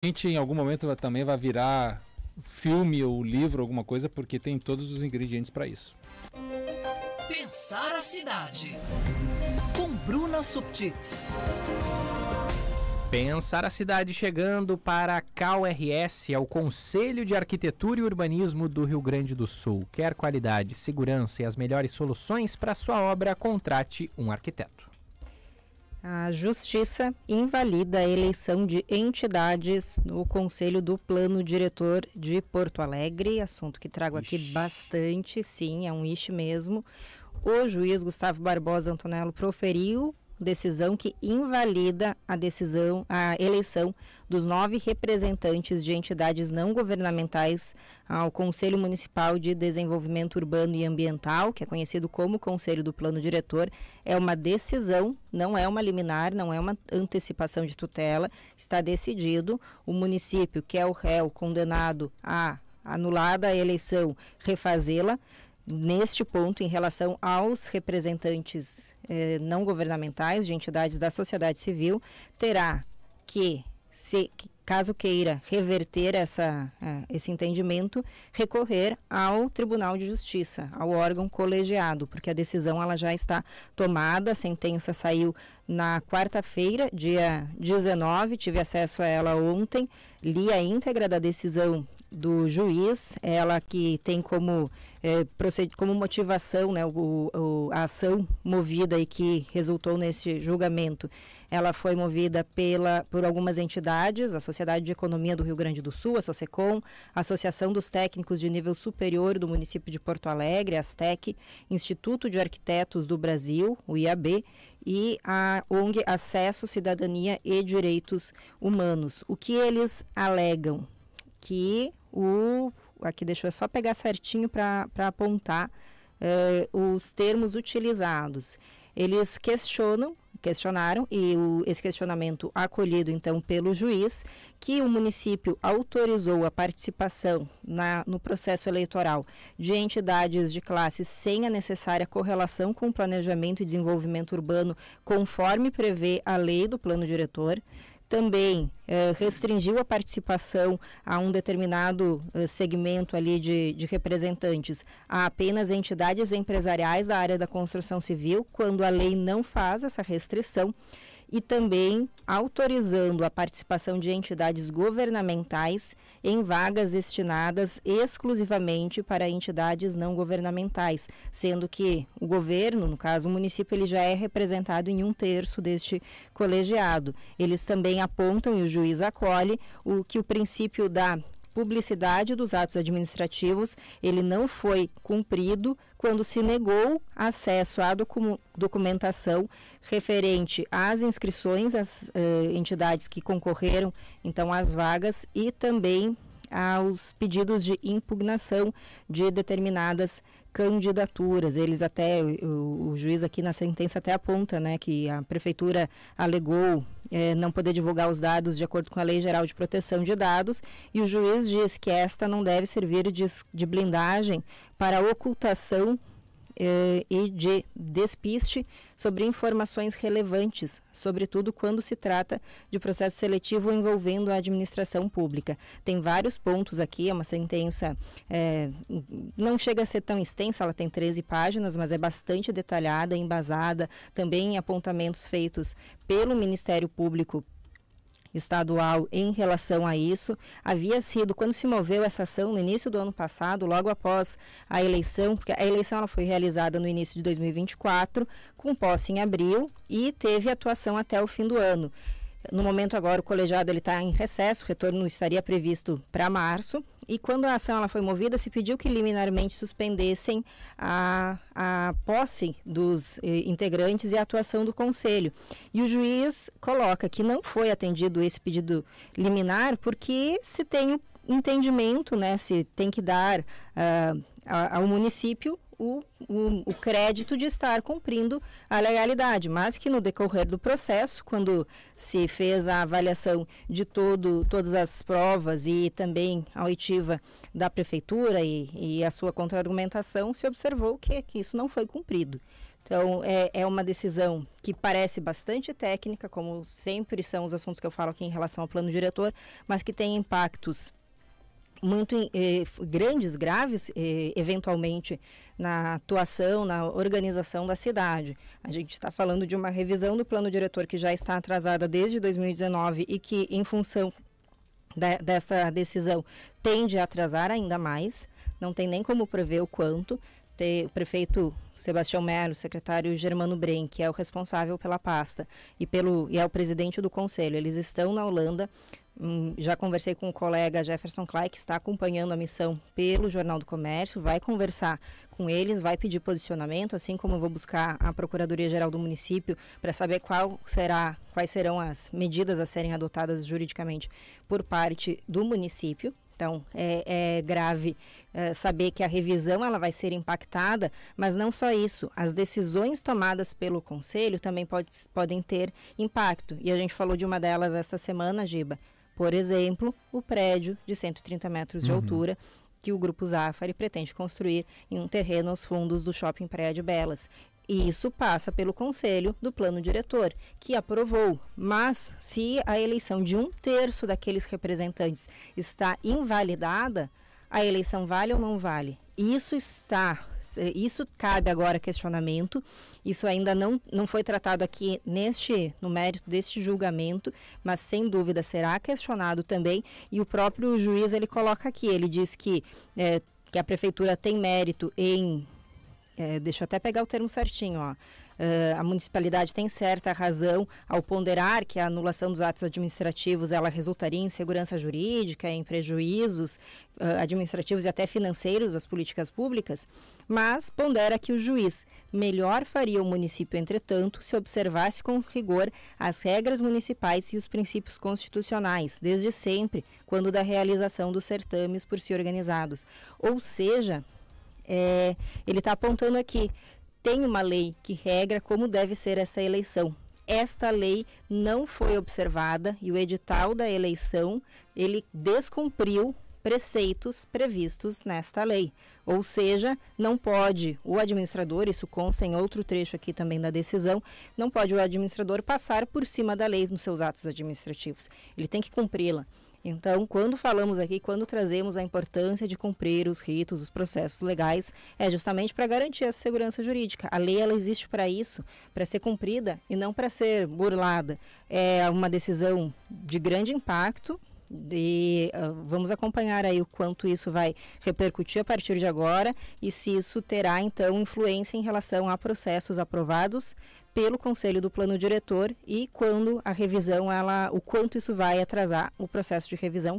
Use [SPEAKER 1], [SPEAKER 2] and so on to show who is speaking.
[SPEAKER 1] A gente em algum momento também vai virar filme ou livro, alguma coisa, porque tem todos os ingredientes para isso.
[SPEAKER 2] Pensar a cidade, com Bruna Subtits.
[SPEAKER 3] Pensar a cidade chegando para a CAU-RS, é o Conselho de Arquitetura e Urbanismo do Rio Grande do Sul. Quer qualidade, segurança e as melhores soluções para sua obra? Contrate um arquiteto.
[SPEAKER 4] A Justiça invalida a eleição de entidades no Conselho do Plano Diretor de Porto Alegre, assunto que trago aqui bastante, sim, é um issue mesmo. O juiz Gustavo Barbosa Antonello proferiu decisão que invalida a eleição dos 9 representantes de entidades não governamentais ao Conselho Municipal de Desenvolvimento Urbano e Ambiental, que é conhecido como Conselho do Plano Diretor. É uma decisão, não é uma liminar, não é uma antecipação de tutela, está decidido. O município, que é o réu condenado a anulada a eleição, refazê-la. Neste ponto, em relação aos representantes não governamentais de entidades da sociedade civil, terá que, caso queira reverter esse entendimento, recorrer ao Tribunal de Justiça, ao órgão colegiado, porque a decisão ela já está tomada, a sentença saiu na quarta-feira, dia 19, tive acesso a ela ontem, li a íntegra da decisão do juiz, ela que tem como motivação, né, a ação movida e que resultou nesse julgamento, ela foi movida por algumas entidades, a Sociedade de Economia do Rio Grande do Sul, a SOCECOM, a Associação dos Técnicos de Nível Superior do município de Porto Alegre, a ASTEC, Instituto de Arquitetos do Brasil, o IAB, e a ONG Acesso, Cidadania e Direitos Humanos. O que eles alegam? Que aqui deixa eu só pegar certinho para apontar os termos utilizados. Eles questionaram, e esse questionamento acolhido então pelo juiz, que o município autorizou a participação no processo eleitoral de entidades de classe sem a necessária correlação com o planejamento e desenvolvimento urbano, conforme prevê a lei do plano diretor. Também restringiu a participação a um determinado segmento ali de representantes a apenas entidades empresariais da área da construção civil, quando a lei não faz essa restrição, e também autorizando a participação de entidades governamentais em vagas destinadas exclusivamente para entidades não governamentais, sendo que o governo, no caso o município, ele já é representado em 1/3 deste colegiado. Eles também apontam, e o juiz acolhe, que o princípio da publicidade dos atos administrativos, ele não foi cumprido quando se negou acesso à documentação referente às inscrições às entidades que concorreram então às vagas, e também aos pedidos de impugnação de determinadas candidaturas. Eles até, o juiz aqui na sentença até aponta, né, que a prefeitura alegou não poder divulgar os dados de acordo com a Lei Geral de Proteção de Dados, e o juiz diz que esta não deve servir de blindagem para ocultação e de despiste sobre informações relevantes, sobretudo quando se trata de processo seletivo envolvendo a administração pública. Tem vários pontos aqui, é uma sentença, não chega a ser tão extensa, ela tem 13 páginas, mas é bastante detalhada, embasada, também em apontamentos feitos pelo Ministério Público estadual em relação a isso. Havia sido, quando se moveu essa ação no início do ano passado, logo após a eleição, porque a eleição ela foi realizada no início de 2024, com posse em abril, e teve atuação até o fim do ano. No momento agora o colegiado está em recesso, o retorno estaria previsto para março, e quando a ação ela foi movida, se pediu que liminarmente suspendessem a posse dos integrantes e a atuação do conselho. E o juiz coloca que não foi atendido esse pedido liminar porque se tem o entendimento, né, se tem que dar ao município o crédito de estar cumprindo a legalidade, mas que no decorrer do processo, quando se fez a avaliação de todas as provas e também a oitiva da prefeitura e a sua contra-argumentação, se observou que isso não foi cumprido. Então, é uma decisão que parece bastante técnica, como sempre são os assuntos que eu falo aqui em relação ao plano diretor, mas que tem impactos muito grandes, graves, eventualmente, na atuação, na organização da cidade. A gente está falando de uma revisão do plano diretor que já está atrasada desde 2019 e que, em função dessa decisão, tende a atrasar ainda mais. Não tem nem como prever o quanto. O prefeito Sebastião Melo, o secretário Germano Bren, que é o responsável pela pasta, e é o presidente do conselho, eles estão na Holanda. Já conversei com o colega Jefferson Clay, que está acompanhando a missão pelo Jornal do Comércio, vai conversar com eles, vai pedir posicionamento, assim como eu vou buscar a Procuradoria-Geral do município para saber quais serão as medidas a serem adotadas juridicamente por parte do município. Então, é grave saber que a revisão ela vai ser impactada, mas não só isso, as decisões tomadas pelo Conselho também podem ter impacto. E a gente falou de uma delas esta semana, Giba. Por exemplo, o prédio de 130 metros de altura que o Grupo Zafari pretende construir em um terreno aos fundos do Shopping Praia de Belas. E isso passa pelo Conselho do Plano Diretor, que aprovou. Mas, se a eleição de 1/3 daqueles representantes está invalidada, a eleição vale ou não vale? Isso cabe agora questionamento. Isso ainda não foi tratado aqui no mérito deste julgamento, mas sem dúvida será questionado também. E o próprio juiz ele coloca aqui, ele diz que a prefeitura tem mérito em... deixa eu até pegar o termo certinho, ó. A municipalidade tem certa razão ao ponderar que a anulação dos atos administrativos ela resultaria em insegurança jurídica, em prejuízos administrativos e até financeiros das políticas públicas, mas pondera que o juiz melhor faria o município, entretanto, se observasse com rigor as regras municipais e os princípios constitucionais, desde sempre, quando da realização dos certames por si organizados. Ou seja, ele está apontando aqui, tem uma lei que regra como deve ser essa eleição. Esta lei não foi observada e o edital da eleição, ele descumpriu preceitos previstos nesta lei. Ou seja, não pode o administrador, isso consta em outro trecho aqui também da decisão, não pode o administrador passar por cima da lei nos seus atos administrativos. Ele tem que cumpri-la. Então, quando falamos aqui, quando trazemos a importância de cumprir os ritos, os processos legais, é justamente para garantir a segurança jurídica. A lei ela existe para isso, para ser cumprida e não para ser burlada. É uma decisão de grande impacto e vamos acompanhar aí o quanto isso vai repercutir a partir de agora e se isso terá, então, influência em relação a processos aprovados pelo Conselho do Plano Diretor e quando a revisão, o quanto isso vai atrasar o processo de revisão